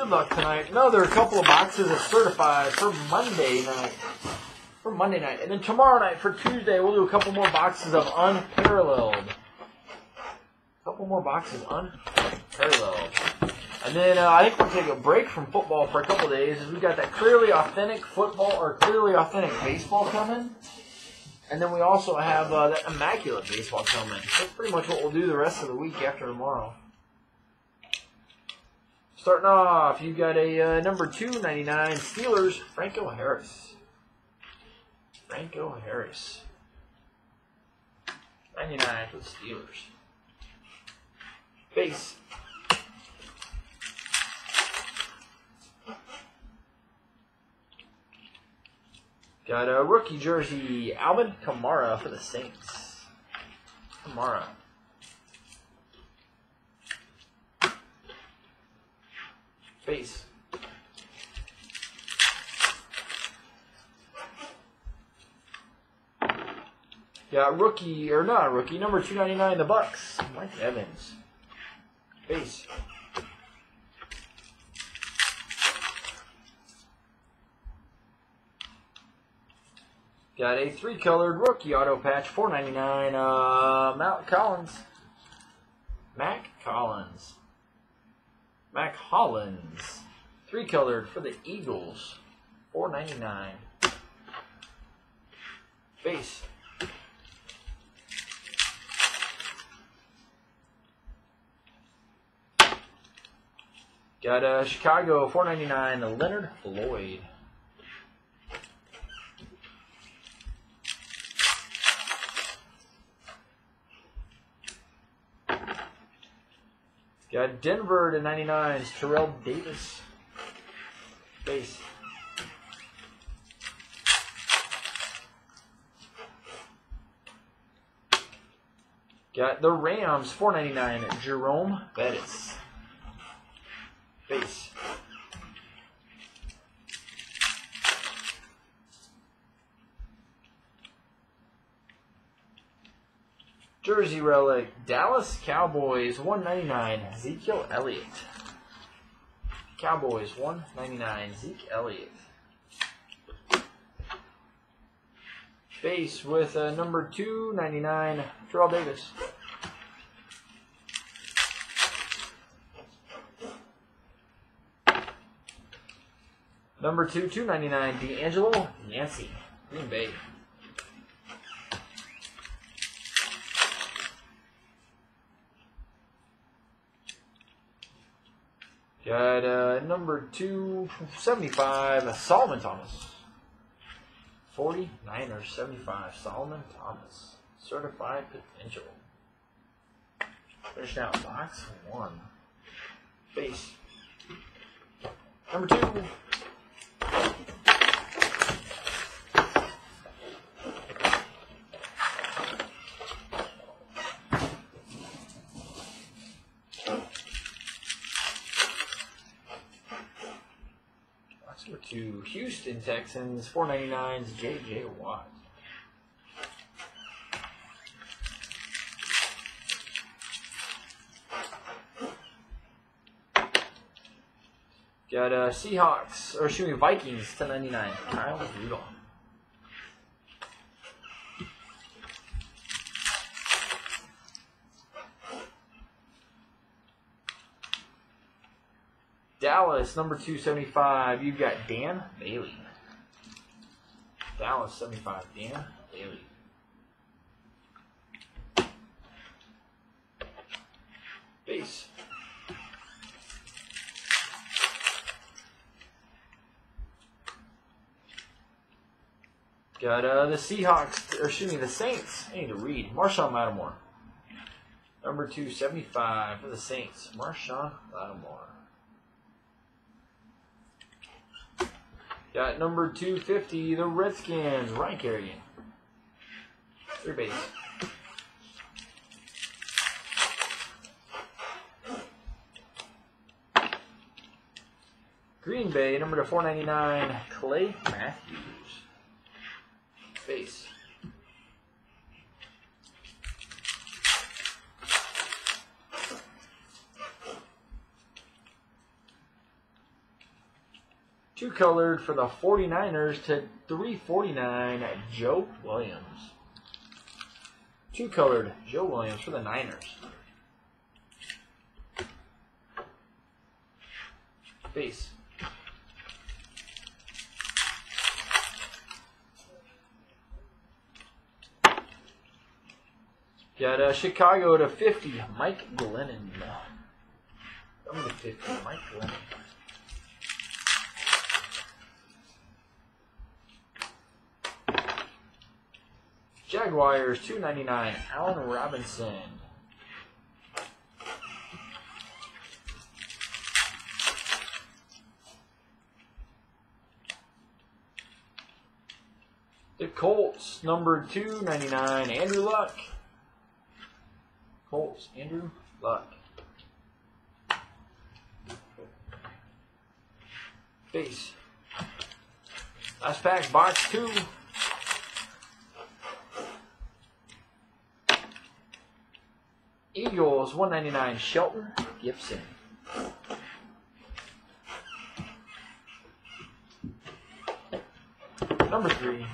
Good luck tonight. Another couple of boxes of certified for Monday night. And then tomorrow night for Tuesday, we'll do a couple more boxes of unparalleled. And then I think we'll take a break from football for a couple of days. We've got that clearly authentic football or clearly authentic baseball coming. And then we also have that immaculate baseball coming. That's pretty much what we'll do the rest of the week after tomorrow. Starting off, you've got a number 299 Steelers, Franco Harris. 99 for the Steelers. Base. Got a rookie jersey, Alvin Kamara for the Saints. Base. Got rookie, or not rookie, number 299, the Bucks, Mike Evans. Base. Got a 3-colored rookie auto patch, $4.99, Mac Hollins. 3-colored for the Eagles, $4.99. Base. Got a Chicago, $4.99, Leonard Floyd. Got Denver to 99s, Terrell Davis. Base. Got the Rams, $4.99, Jerome Bettis. Base. Jersey relic, Dallas Cowboys, $1.99, Ezekiel Elliott. Cowboys, $1.99, Zeke Elliott. Base with number 299, Terrell Davis. Number 299, D'Angelo Yancey, Green Bay. Got number 275, Solomon Thomas. 49ers, 75, Solomon Thomas. Certified potential. Finish out box 1. Base. Number 2. To Houston Texans, $4.99's J.J. Watt. Got Seahawks, or excuse me, Vikings, $10.99, Kyle Rudolph. Dallas, number 275, you've got Dan Bailey. Dallas, 75, Dan Bailey. Base. Got the Seahawks, or excuse me, the Saints. I need to read. Marshawn Lattimore. Number 275 for the Saints, Marshawn Lattimore. Got number 250, the Redskins, Ryan Kerrigan. 3 base. Green Bay, number to 499, Clay Matthews. Base. 2 colored for the 49ers to 349, Joe Williams. 2 colored, Joe Williams for the Niners. Base. Got Chicago to 50, Mike Glennon. Number 50, Mike Glennon. Jaguars, $2.99, Allen Robinson. The Colts, number 2.99, Andrew Luck. Colts, Andrew Luck. Base. Last pack, box 2. Eagles, $1.99, Shelton Gibson. Number 3.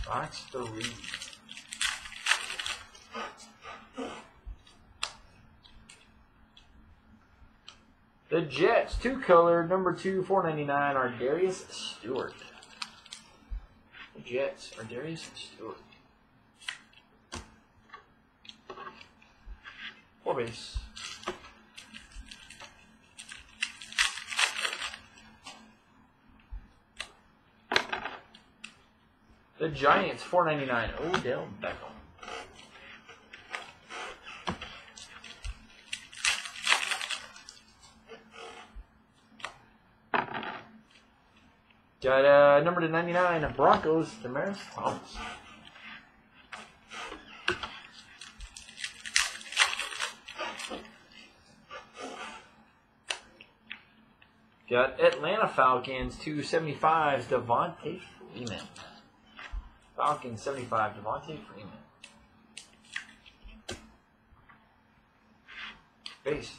Box 3. The Jets, 2 color, number 2, $4.99, are Darius Stewart. The Jets are Darius Stewart. 4 base. The Giants, $4.99, Odell Beckham. Got number to 99, Broncos, Demaryius Thomas. Got Atlanta Falcons, 275, Devontae Freeman. Falcons, 75, Devontae Freeman. Base.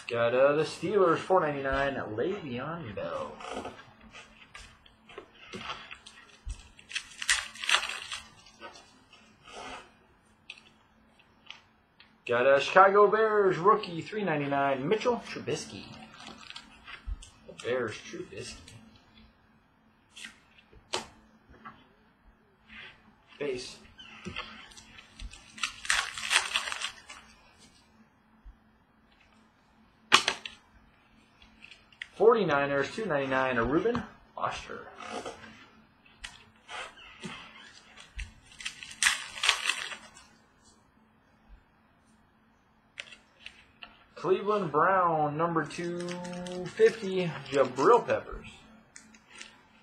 Got the Steelers, $4.99, Le'Veon Bell. Got Chicago Bears, rookie, $3.99, Mitchell Trubisky. The Bears, Trubisky. Base. $49ers, $2.99, a Reuben Foster. Cleveland Brown, number 250, Jabril Peppers.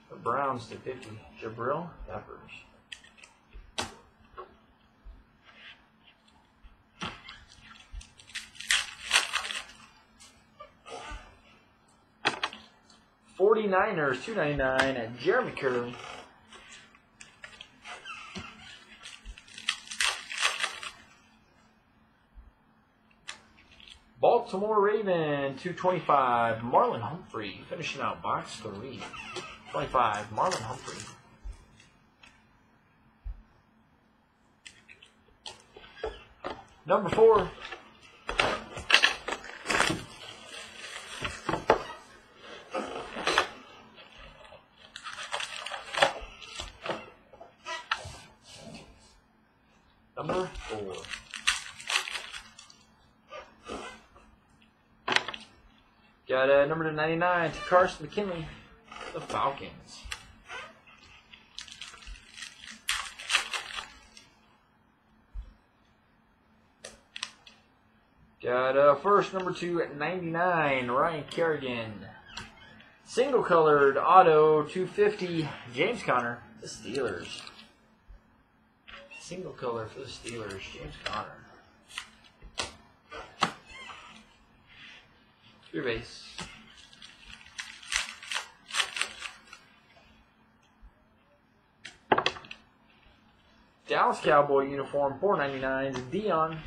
The Browns to 50, Jabril Peppers. $49ers, $2.99, Jeremy Curley. Baltimore Raven, $2.25, Marlon Humphrey. Finishing out box 3. 25, Marlon Humphrey. Number 4. Number 4. Got number to 99 to Carson McKinley, the Falcons. Got first number 2 at 99, Ryan Kerrigan. Single colored auto 250, James Conner, the Steelers. Single color for the Steelers, James Conner. Your base. Dallas Cowboy uniform, 4.99. Dion.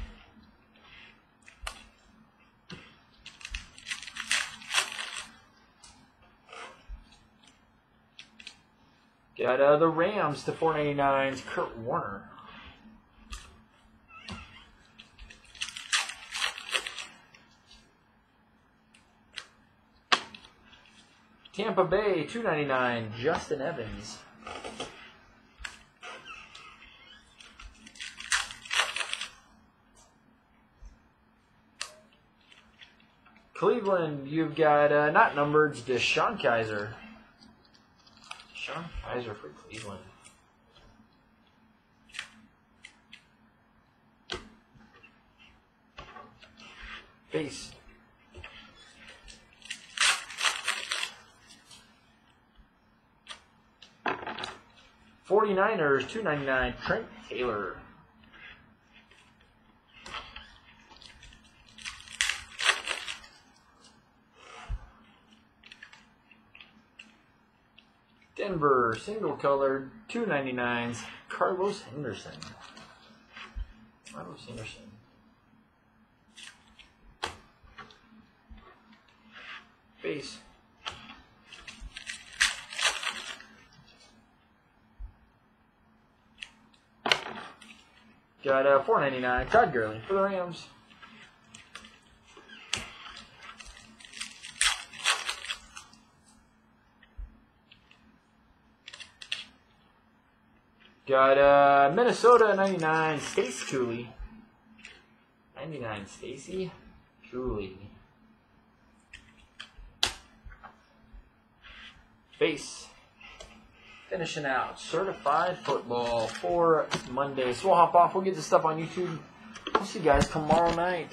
Got the Rams to 4.99. Kurt Warner. Tampa Bay, 2.99. Justin Evans. Cleveland, you've got not numbered, Deshaun Kaiser. Deshaun Kaiser for Cleveland. Base. '49ers, $2.99. Trent Taylor. Denver, single colored, $2.99. Carlos Henderson. Carlos Henderson. Base. Got $4.99. Todd Gurley for the Rams. Got Minnesota 99. Stacy Cooley. 99. Stacy Cooley. Base. Finishing out certified football for Monday. So we'll hop off. We'll get this stuff on YouTube. We'll see you guys tomorrow night.